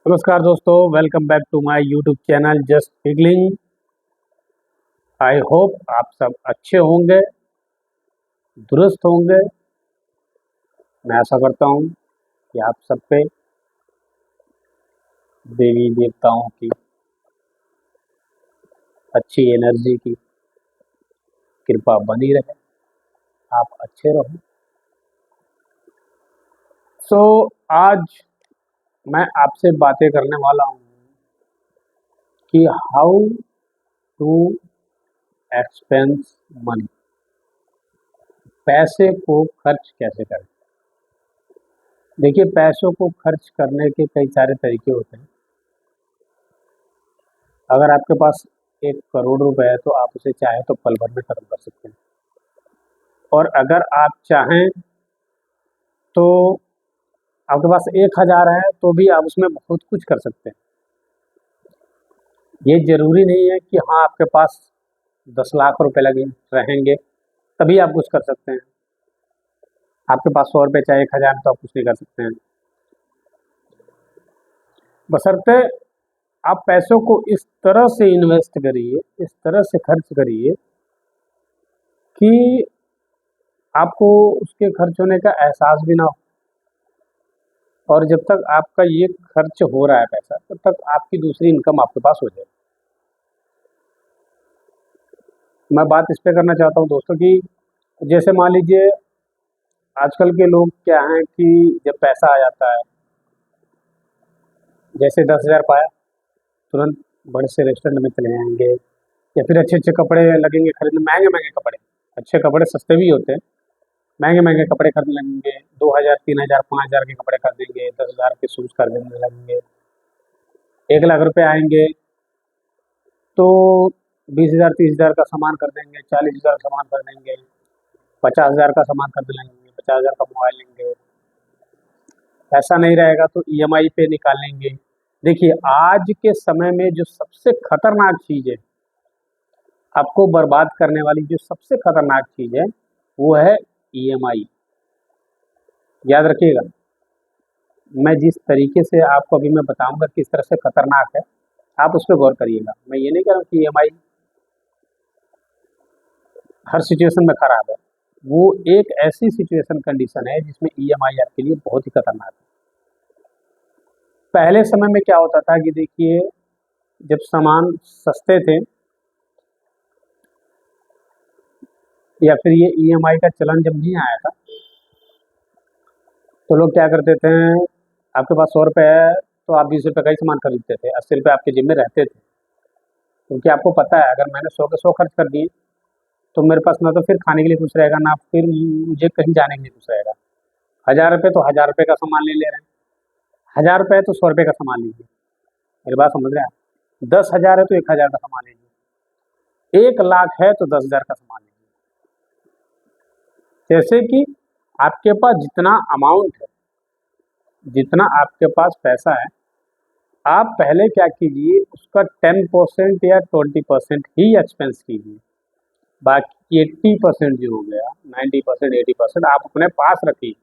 नमस्कार दोस्तों, welcome back to my YouTube channel just फिगलिंग। आई होप आप सब अच्छे होंगे, दुरुस्त होंगे। मैं आशा करता हूँ कि आप सब पे देवी देवताओं की अच्छी एनर्जी की कृपा बनी रहे, आप अच्छे रहो। सो आज मैं आपसे बातें करने वाला हूँ कि हाउ टू एक्सपेंस मनी, पैसे को खर्च कैसे करें। देखिए, पैसों को खर्च करने के कई सारे तरीके होते हैं। अगर आपके पास 1 करोड़ रुपए है तो आप उसे चाहे तो पल भर में खत्म कर सकते हैं, और अगर आप चाहें तो आपके पास 1,000 है तो भी आप उसमें बहुत कुछ कर सकते हैं। ये जरूरी नहीं है कि हाँ आपके पास 10 लाख रुपए लगे रहेंगे तभी आप कुछ कर सकते हैं। आपके पास 100 रुपये चाहे 1,000 तो आप कुछ नहीं कर सकते हैं। बशर्ते आप पैसों को इस तरह से इन्वेस्ट करिए, इस तरह से खर्च करिए कि आपको उसके खर्च होने का एहसास भी ना हो, और जब तक आपका ये खर्च हो रहा है पैसा, तब तक आपकी दूसरी इनकम आपके पास हो जाए। मैं बात इस पे करना चाहता हूँ दोस्तों कि जैसे मान लीजिए आजकल के लोग क्या हैं कि जब पैसा आ जाता है, जैसे 10,000 पाया, तुरंत बड़े से रेस्टोरेंट में चले जाएंगे, या फिर अच्छे अच्छे कपड़े लगेंगे खरीदने, महंगे महंगे कपड़े। अच्छे कपड़े सस्ते भी होते हैं, महंगे महंगे कपड़े खरीद लेंगे। 2,000 3,000 5,000 के कपड़े खरीदेंगे, 10,000 के शूज़ खरीदने लगेंगे। 1 लाख रुपए आएंगे तो 20,000 30,000 का सामान कर देंगे, 40,000 का सामान कर देंगे, 50,000 का सामान खरीदने लगेंगे, 50,000 का मोबाइल लेंगे। ऐसा नहीं रहेगा तो ईएमआई पे निकाल लेंगे। देखिए, आज के समय में जो सबसे खतरनाक चीज़ है, आपको बर्बाद करने वाली जो सबसे खतरनाक चीज़ है, वो है ईएमआई। याद रखिएगा, मैं जिस तरीके से आपको अभी मैं बताऊंगा किस तरह से खतरनाक है, आप उस पर गौर करिएगा। मैं ये नहीं कह रहा हूँ कि ईएमआई हर सिचुएशन में खराब है। वो एक ऐसी सिचुएशन कंडीशन है जिसमें ईएमआई आपके लिए बहुत ही खतरनाक है। पहले समय में क्या होता था कि देखिए, जब सामान सस्ते थे या फिर ये ईएमआई का चलन जब नहीं आया था, तो लोग क्या करते थे, आपके पास 100 रुपये है तो आप 20 रुपये का ही सामान खरीदते थे, 80 रुपये आपके जिम्मे रहते थे। क्योंकि आपको पता है अगर मैंने 100 के 100 खर्च कर दिए तो मेरे पास ना तो फिर खाने के लिए कुछ रहेगा, ना फिर मुझे कहीं जाने के लिए कुछ रहेगा। 1,000 रुपये तो 1,000 रुपये का सामान ले रहे हैं, 1,000 रुपये है तो 100 रुपये का सामान लीजिए। मेरी बात समझ रहे हैं? 10,000 है तो 1,000 का सामान लीजिए, 1 लाख है तो 10,000 का सामान लीजिए। जैसे कि आपके पास जितना अमाउंट है, जितना आपके पास पैसा है, आप पहले क्या कीजिए, उसका 10% या 20% ही एक्सपेंस कीजिए। बाकी 80% जो हो गया, 90% 80% आप अपने पास रखिए।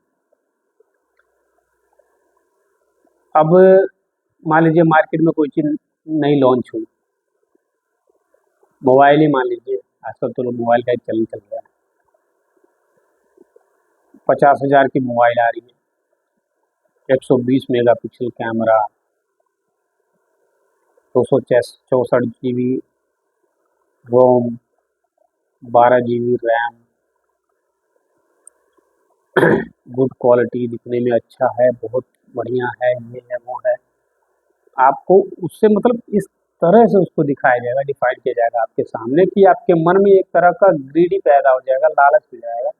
अब मान लीजिए मार्केट में कोई चीज़ नई लॉन्च हुई, मोबाइल ही मान लीजिए, आजकल तो लोग मोबाइल का ही चलन चल गया है। 50,000 की मोबाइल आ रही है, 120 मेगापिक्सल कैमरा, 264 GB रोम, 12 GB रैम, गुड क्वालिटी, दिखने में अच्छा है, बहुत बढ़िया है, ये है वो है। आपको उससे मतलब इस तरह से उसको दिखाया जाएगा, डिफाइन किया जाएगा आपके सामने कि आपके मन में एक तरह का ग्रीड ही पैदा हो जाएगा, लालच हो जाएगा,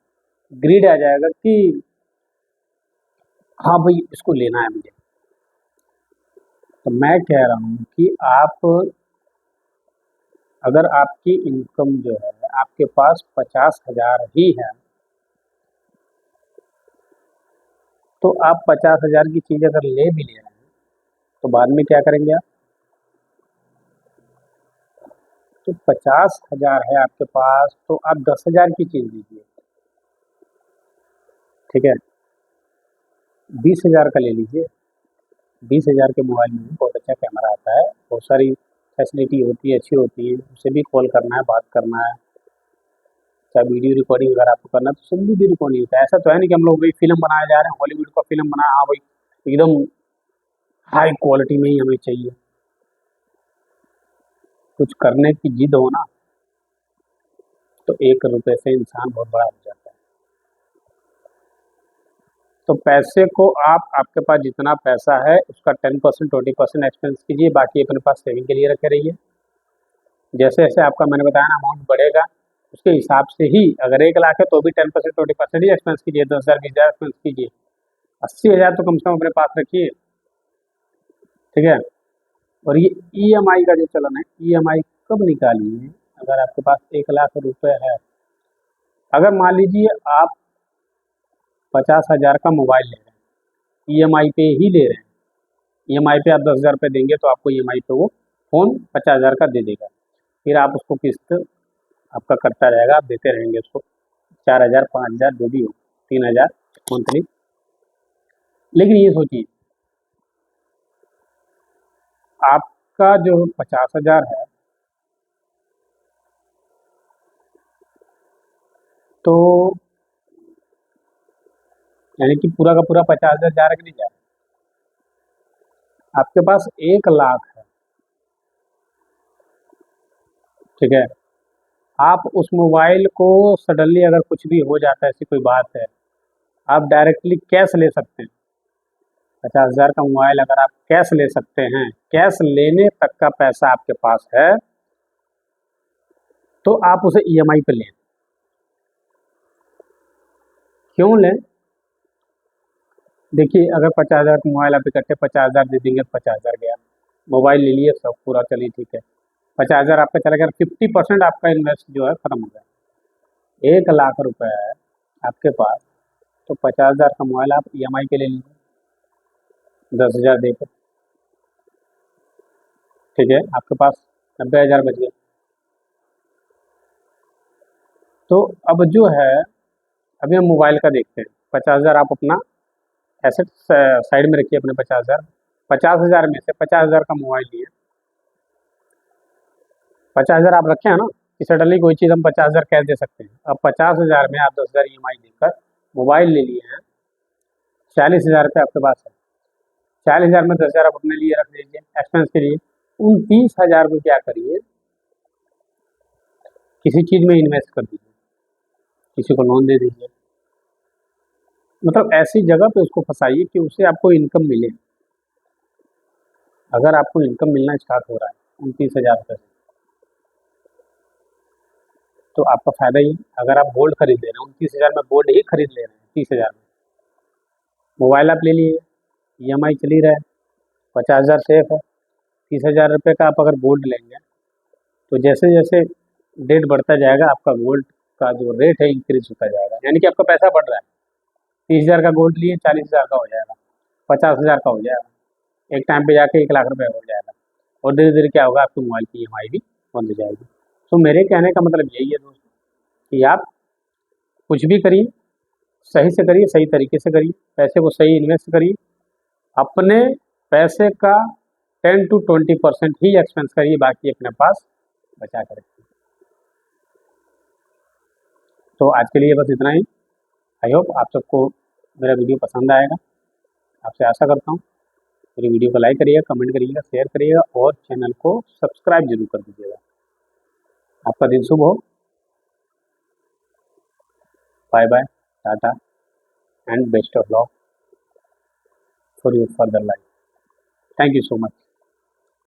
ग्रीड आ जाएगा कि हाँ भाई इसको लेना है मुझे। तो मैं कह रहा हूँ कि आप, अगर आपकी इनकम जो है आपके पास 50,000 ही है, तो आप 50,000 की चीज़ अगर ले भी ले रहे हैं तो बाद में क्या करेंगे आप? तो 50,000 है आपके पास तो आप 10,000 की चीज़ लीजिए, ठीक है, 20,000 का ले लीजिए, 20,000 के मोबाइल में भी बहुत अच्छा कैमरा आता है, बहुत सारी फैसिलिटी होती है, अच्छी होती है। उससे भी कॉल करना है, बात करना है, चाहे वीडियो रिकॉर्डिंग अगर आपको करना है तो उससे वीडियो रिकॉर्डिंग होता है। ऐसा तो है नहीं कि हम लोग भाई फिल्म बनाए जा रहे हैं, हॉलीवुड का फिल्म बनाया, हाँ भाई एकदम हाई क्वालिटी में ही हमें चाहिए। कुछ करने की जिद हो ना, तो 1 रुपए से इंसान बहुत बड़ा हो जाता है। तो पैसे को आप, आपके पास जितना पैसा है उसका 10% 20% एक्सपेंस कीजिए, बाकी अपने पास सेविंग के लिए रखे रहिए। जैसे जैसे आपका मैंने बताया ना अमाउंट बढ़ेगा, उसके हिसाब से ही, अगर 1 लाख है तो भी 10% 20% ही एक्सपेंस कीजिए, 10,000 20,000 एक्सपेंस कीजिए, 80,000 तो कम से कम अपने पास रखिए। ठीक है। और ये ईएमआई का जो चलन है, ईएमआई कब निकालिए, अगर आपके पास 1 लाख रुपए है। अगर मान लीजिए आप 50,000 का मोबाइल ले रहे हैं, ईएमआई पे ही ले रहे हैं, ईएमआई पे आप 10,000 रुपये देंगे तो आपको ईएमआई पे वो फ़ोन 50,000 का दे देगा। फिर आप उसको किस्त आपका कटता रहेगा, आप देते रहेंगे उसको 4,000 5,000 जो भी हो, 3,000 मंथली। लेकिन ये सोचिए, आपका जो 50,000 है, तो यानी कि पूरा का पूरा 50,000 जा रहा कि नहीं जा रहा। आपके पास 1 लाख है, ठीक है। आप उस मोबाइल को सडनली अगर कुछ भी हो जाता है, ऐसी कोई बात है, आप डायरेक्टली कैश ले सकते हैं। 50,000 का मोबाइल अगर आप कैश ले सकते हैं, कैश लेने तक का पैसा आपके पास है, तो आप उसे ईएमआई पे लें। क्यों लें? देखिए, अगर 50,000 का मोबाइल आप इकट्ठे 50,000 दे देंगे तो 50,000 गया, मोबाइल ले लिए, सब पूरा चलिए ठीक है, 50,000 आपका चला गया, 50% आपका इन्वेस्ट जो है खत्म हो गया। 1 लाख रुपए है आपके पास, तो 50,000 का मोबाइल आप ईएमआई पे ले लीजिए 10,000 देकर। ठीक है, आपके पास 90,000 बच गए। तो अब जो है, अभी हम मोबाइल का देखते हैं। 50,000 आप अपना एसेट साइड में रखिए अपने 50,000। 50,000 में से 50,000 का मोबाइल लिए, 50,000 आप रखे हैं ना, कि सडनली कोई चीज़ हम 50,000 कैश दे सकते हैं। अब 50,000 में आप 10,000 ईएमआई देकर मोबाइल ले लिए हैं, 40,000 रुपये आपके पास है। 40,000 में 10,000 आप अपने लिए रख लीजिए एक्सपेंस के लिए। 29,000 को क्या करिए, किसी चीज़ में इन्वेस्ट कर दीजिए, किसी को लोन दे दीजिए, मतलब ऐसी जगह पे उसको फंसाइए कि उससे आपको इनकम मिले। अगर आपको इनकम मिलना स्टार्ट हो रहा है 29,000 रुपये से, तो आपका फ़ायदा ही। अगर आप गोल्ड खरीद ले रहे हैं, 29,000 में गोल्ड ही खरीद ले रहे हैं, 30,000 में मोबाइल आप ले लिए, ईएमआई चल ही रहा है, 50,000 सेफ है, 30,000 रुपये का आप अगर गोल्ड लेंगे, तो जैसे जैसे डेट बढ़ता जाएगा आपका गोल्ड का जो रेट है इंक्रीज होता जाएगा, यानी कि आपका पैसा बढ़ रहा है। 30,000 का गोल्ड लिए, 40,000 का हो जाएगा, 50,000 का हो जाएगा, एक टाइम पे जाके 1 लाख रुपये हो जाएगा, और धीरे धीरे क्या होगा, आपकी मोबाइल की ईएमआई भी बंद हो जाएगी। तो मेरे कहने का मतलब यही है दोस्तों, कि आप कुछ भी करिए, सही से करिए, सही तरीके से करिए, पैसे को सही इन्वेस्ट करिए, अपने पैसे का 10 to 20% ही एक्सपेंस करिए, बाकी अपने पास बचा कर रखिए। तो आज के लिए बस इतना ही। आई होप आप सबको मेरा वीडियो पसंद आएगा, आपसे आशा करता हूँ। मेरी वीडियो को लाइक करिएगा, कमेंट करिएगा, शेयर करिएगा, और चैनल को सब्सक्राइब जरूर कर दीजिएगा। आपका दिन शुभ हो। बाय बाय, टाटा, and best of luck for your further life. Thank you so much.